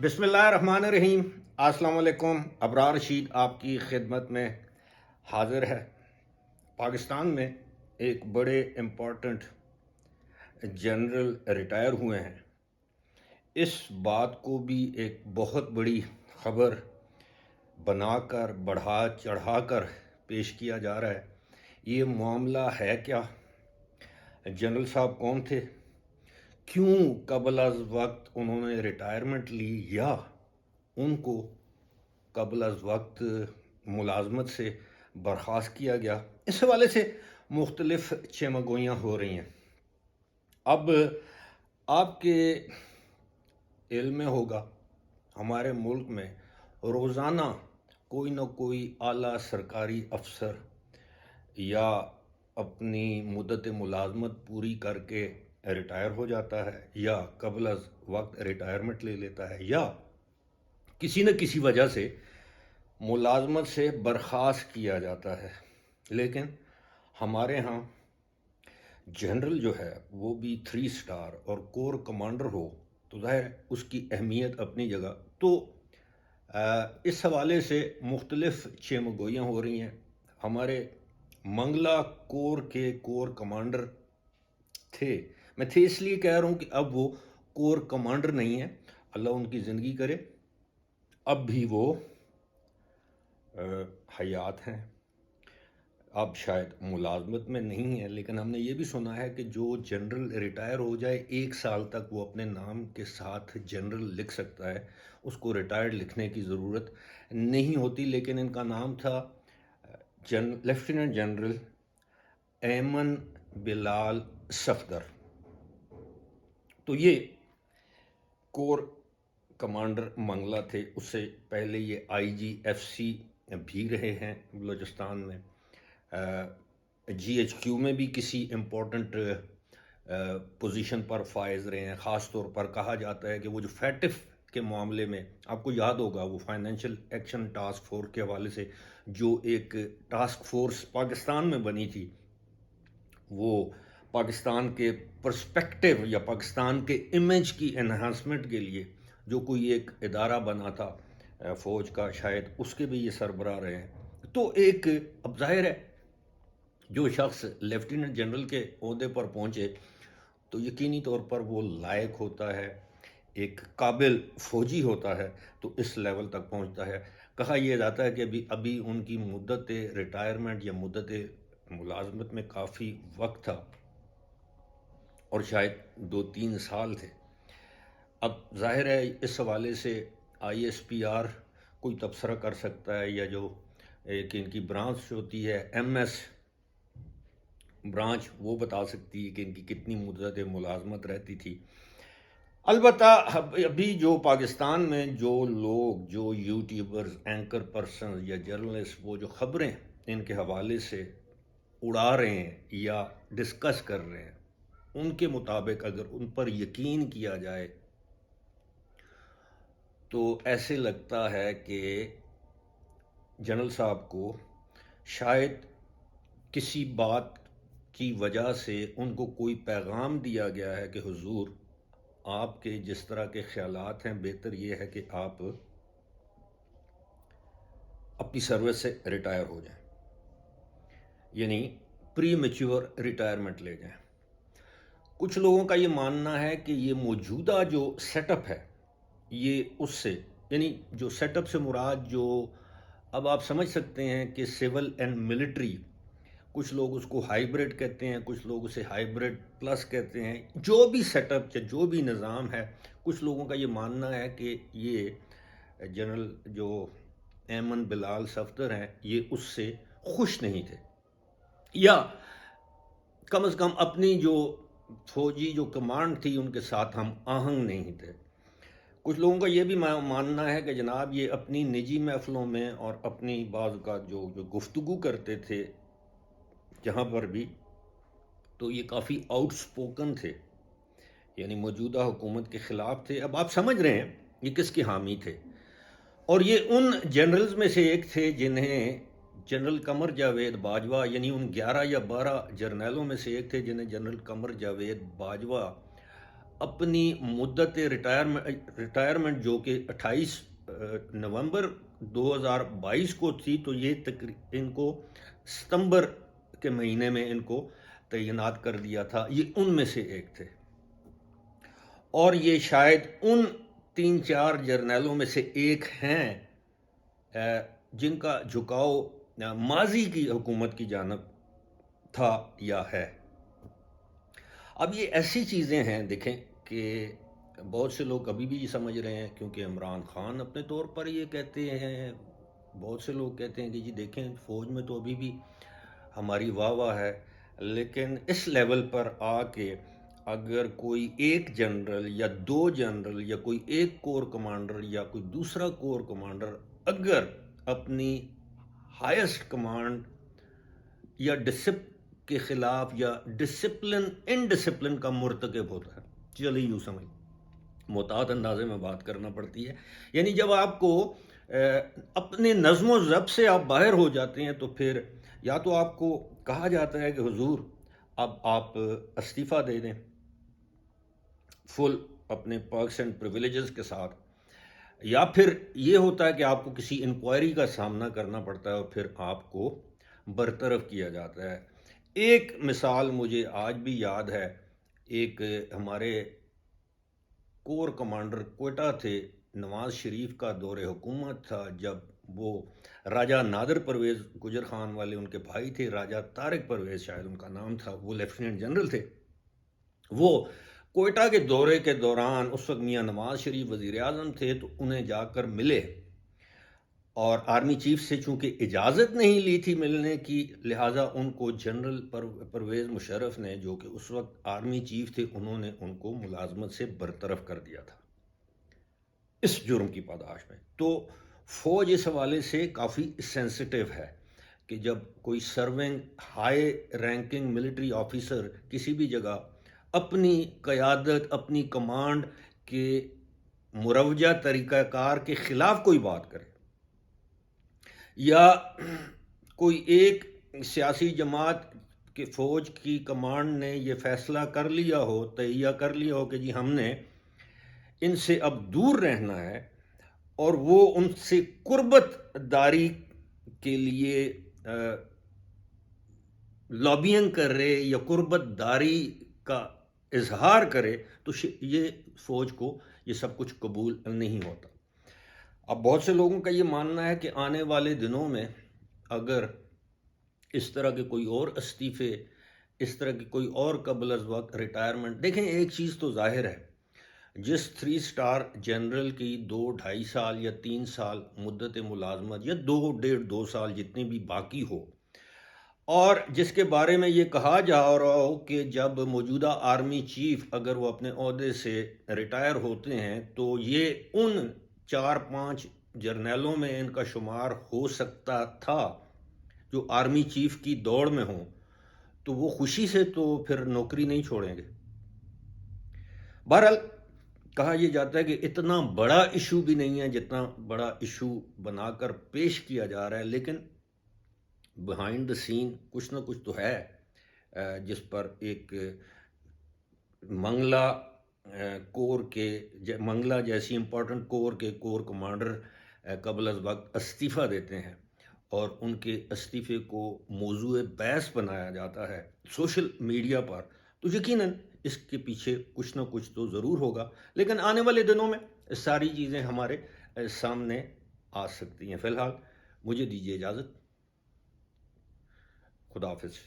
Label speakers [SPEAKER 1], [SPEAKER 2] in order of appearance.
[SPEAKER 1] بسم اللہ الرحمن الرحیم۔ السلام علیکم۔ ابرار رشید آپ کی خدمت میں حاضر ہے۔ پاکستان میں ایک بڑے امپورٹنٹ جنرل ریٹائر ہوئے ہیں۔ اس بات کو بھی ایک بہت بڑی خبر بنا کر بڑھا چڑھا کر پیش کیا جا رہا ہے۔ یہ معاملہ ہے کیا؟ جنرل صاحب کون تھے؟ کیوں قبل از وقت انہوں نے ریٹائرمنٹ لی یا ان کو قبل از وقت ملازمت سے برخاست کیا گیا؟ اس حوالے سے مختلف چمگوئیاں ہو رہی ہیں۔ اب آپ کے علم میں ہوگا ہمارے ملک میں روزانہ کوئی نہ کوئی اعلیٰ سرکاری افسر یا اپنی مدت ملازمت پوری کر کے ریٹائر ہو جاتا ہے یا قبل از وقت ریٹائرمنٹ لے لیتا ہے یا کسی نہ کسی وجہ سے ملازمت سے برخاست کیا جاتا ہے۔ لیکن ہمارے ہاں جنرل جو ہے وہ بھی 3 سٹار اور کور کمانڈر ہو تو ظاہر اس کی اہمیت اپنی جگہ۔ تو اس حوالے سے مختلف چمگوئیاں ہو رہی ہیں۔ ہمارے منگلا کور کے کور کمانڈر تھے، میں تھے اس لیے کہہ رہا ہوں کہ اب وہ کور کمانڈر نہیں ہیں، اللہ ان کی زندگی کرے، اب بھی وہ حیات ہیں، اب شاید ملازمت میں نہیں ہیں۔ لیکن ہم نے یہ بھی سنا ہے کہ جو جنرل ریٹائر ہو جائے 1 سال تک وہ اپنے نام کے ساتھ جنرل لکھ سکتا ہے، اس کو ریٹائرڈ لکھنے کی ضرورت نہیں ہوتی۔ لیکن ان کا نام تھا لیفٹیننٹ جنرل ایمن بلال صفدر۔ تو یہ کور کمانڈر منگلہ تھے، اس سے پہلے یہ IGFC بھی رہے ہیں بلوچستان میں، GHQ میں بھی کسی امپورٹنٹ پوزیشن پر فائز رہے ہیں۔ خاص طور پر کہا جاتا ہے کہ وہ جو فیٹف کے معاملے میں آپ کو یاد ہوگا، وہ فائنینشیل ایکشن ٹاسک فورس کے حوالے سے جو ایک ٹاسک فورس پاکستان میں بنی تھی، وہ پاکستان کے پرسپیکٹیو یا پاکستان کے امیج کی انہانسمنٹ کے لیے جو کوئی ایک ادارہ بنا تھا فوج کا، شاید اس کے بھی یہ سربراہ رہے ہیں۔ تو ایک اب ظاہر ہے جو شخص لیفٹیننٹ جنرل کے عہدے پر پہنچے تو یقینی طور پر وہ لائق ہوتا ہے، ایک قابل فوجی ہوتا ہے، تو اس لیول تک پہنچتا ہے۔ کہا یہ جاتا ہے کہ ابھی ان کی مدت ریٹائرمنٹ یا مدت ملازمت میں کافی وقت تھا اور شاید 2-3 سال تھے۔ اب ظاہر ہے اس حوالے سے ISPR کوئی تبصرہ کر سکتا ہے، یا جو ایک ان کی برانچ ہوتی ہے MS برانچ، وہ بتا سکتی ہے کہ ان کی کتنی مدت ملازمت رہتی تھی۔ البتہ ابھی جو پاکستان میں جو لوگ، جو یوٹیوبرز، اینکر پرسنز یا جرنلسٹ، وہ جو خبریں ان کے حوالے سے اڑا رہے ہیں یا ڈسکس کر رہے ہیں، ان کے مطابق اگر ان پر یقین کیا جائے تو ایسے لگتا ہے کہ جنرل صاحب کو شاید کسی بات کی وجہ سے ان کو کوئی پیغام دیا گیا ہے کہ حضور آپ کے جس طرح کے خیالات ہیں، بہتر یہ ہے کہ آپ اپنی سروس سے ریٹائر ہو جائیں، یعنی پری میچور ریٹائرمنٹ لے جائیں۔ کچھ لوگوں کا یہ ماننا ہے کہ یہ موجودہ جو سیٹ اپ ہے، یہ اس سے، یعنی جو سیٹ اپ سے مراد جو اب آپ سمجھ سکتے ہیں کہ سول اینڈ ملٹری، کچھ لوگ اس کو ہائیبرڈ کہتے ہیں، کچھ لوگ اسے ہائیبرڈ پلس کہتے ہیں، جو بھی سیٹ اپ جو بھی نظام ہے، کچھ لوگوں کا یہ ماننا ہے کہ یہ جنرل جو ایمن بلال صفدر ہیں یہ اس سے خوش نہیں تھے، یا کم از کم اپنی جو فوجی جو کمانڈ تھی ان کے ساتھ ہم آہنگ نہیں تھے۔ کچھ لوگوں کا یہ بھی ماننا ہے کہ جناب یہ اپنی نجی محفلوں میں اور اپنی بعض کا جو گفتگو کرتے تھے جہاں پر بھی، تو یہ کافی آؤٹ سپوکن تھے، یعنی موجودہ حکومت کے خلاف تھے۔ اب آپ سمجھ رہے ہیں یہ کس کے حامی تھے، اور یہ ان جنرلز میں سے ایک تھے جنہیں جنرل قمر جاوید باجوہ، یعنی ان 11 یا 12 جرنیلوں میں سے ایک تھے جنہیں جنرل قمر جاوید باجوہ اپنی مدت ریٹائرمنٹ جو کہ 28 نومبر 2022 کو تھی، تو یہ ان کو ستمبر کے مہینے میں ان کو تعینات کر دیا تھا. یہ ان میں سے ایک تھے، اور یہ شاید ان 3-4 جرنیلوں میں سے ایک ہیں جن کا جھکاؤ ماضی کی حکومت کی جانب تھا یا ہے. اب یہ ایسی چیزیں ہیں، دیکھیں کہ بہت سے لوگ ابھی بھی یہ سمجھ رہے ہیں، کیونکہ عمران خان اپنے طور پر یہ کہتے ہیں، بہت سے لوگ کہتے ہیں کہ جی دیکھیں فوج میں تو ابھی بھی ہماری واہ واہ ہے، لیکن اس لیول پر آ کے اگر کوئی ایک جنرل یا 2 جنرل یا کوئی ایک کور کمانڈر یا کوئی دوسرا کور کمانڈر اگر اپنی ہائیسٹ کمانڈ یا کے خلاف یا انڈسپلن کا مرتکب ہوتا ہے، چلیے یوں سمجھ محتاط اندازے میں بات کرنا پڑتی ہے، یعنی جب آپ کو اپنے نظم و ضبط سے آپ باہر ہو جاتے ہیں تو پھر یا تو آپ کو کہا جاتا ہے کہ حضور اب آپ استعفیٰ دے دیں فل اپنے پرکس اینڈ پریویلیجز کے ساتھ، یا پھر یہ ہوتا ہے کہ آپ کو کسی انکوائری کا سامنا کرنا پڑتا ہے اور پھر آپ کو برطرف کیا جاتا ہے. ایک مثال مجھے آج بھی یاد ہے، ایک ہمارے کور کمانڈر کوئٹہ تھے، نواز شریف کا دور حکومت تھا، جب وہ راجہ نادر پرویز گجر خان والے ان کے بھائی تھے، راجہ طارق پرویز شاید ان کا نام تھا، وہ لیفٹیننٹ جنرل تھے. وہ کوئٹہ کے دورے کے دوران اس وقت میاں نواز شریف وزیر اعظم تھے، تو انہیں جا کر ملے، اور آرمی چیف سے چونکہ اجازت نہیں لی تھی ملنے کی، لہٰذا ان کو جنرل پرویز مشرف نے، جو کہ اس وقت آرمی چیف تھے، انہوں نے ان کو ملازمت سے برطرف کر دیا تھا اس جرم کی پاداش میں. تو فوج اس حوالے سے کافی سینسٹیو ہے کہ جب کوئی serving high ranking military officer کسی بھی جگہ اپنی قیادت، اپنی کمانڈ کے مروجہ طریقہ کار کے خلاف کوئی بات کرے، یا کوئی ایک سیاسی جماعت کے فوج کی کمانڈ نے یہ فیصلہ کر لیا ہو، تہیہ کر لیا ہو کہ جی ہم نے ان سے اب دور رہنا ہے، اور وہ ان سے قربت داری کے لیے لابینگ کر رہے یا قربت داری کا اظہار کرے، تو یہ فوج کو یہ سب کچھ قبول نہیں ہوتا. اب بہت سے لوگوں کا یہ ماننا ہے کہ آنے والے دنوں میں اگر اس طرح کے کوئی اور استعفے، اس طرح کی کوئی اور قبل از وقت ریٹائرمنٹ، دیکھیں ایک چیز تو ظاہر ہے، جس 3 سٹار جنرل کی 2-2.5 سال یا 3 سال مدت ملازمت، یا 2-1.5-2 سال جتنی بھی باقی ہو، اور جس کے بارے میں یہ کہا جا رہا ہو کہ جب موجودہ آرمی چیف اگر وہ اپنے عہدے سے ریٹائر ہوتے ہیں تو یہ ان 4-5 جرنیلوں میں ان کا شمار ہو سکتا تھا جو آرمی چیف کی دوڑ میں ہوں، تو وہ خوشی سے تو پھر نوکری نہیں چھوڑیں گے. بہرحال کہا یہ جاتا ہے کہ اتنا بڑا ایشو بھی نہیں ہے جتنا بڑا ایشو بنا کر پیش کیا جا رہا ہے، لیکن بیہائنڈ دا سین کچھ نہ کچھ تو ہے جس پر ایک منگلا کور کے منگلا جیسی امپورٹنٹ کور کے کور کمانڈر قبل از وقت استعفیٰ دیتے ہیں، اور ان کے استعفے کو موضوع بحث بنایا جاتا ہے سوشل میڈیا پر، تو یقیناً اس کے پیچھے کچھ نہ کچھ تو ضرور ہوگا. لیکن آنے والے دنوں میں ساری چیزیں ہمارے سامنے آ سکتی ہیں. فی الحال مجھے دیجیے اجازت. خدا حافظ.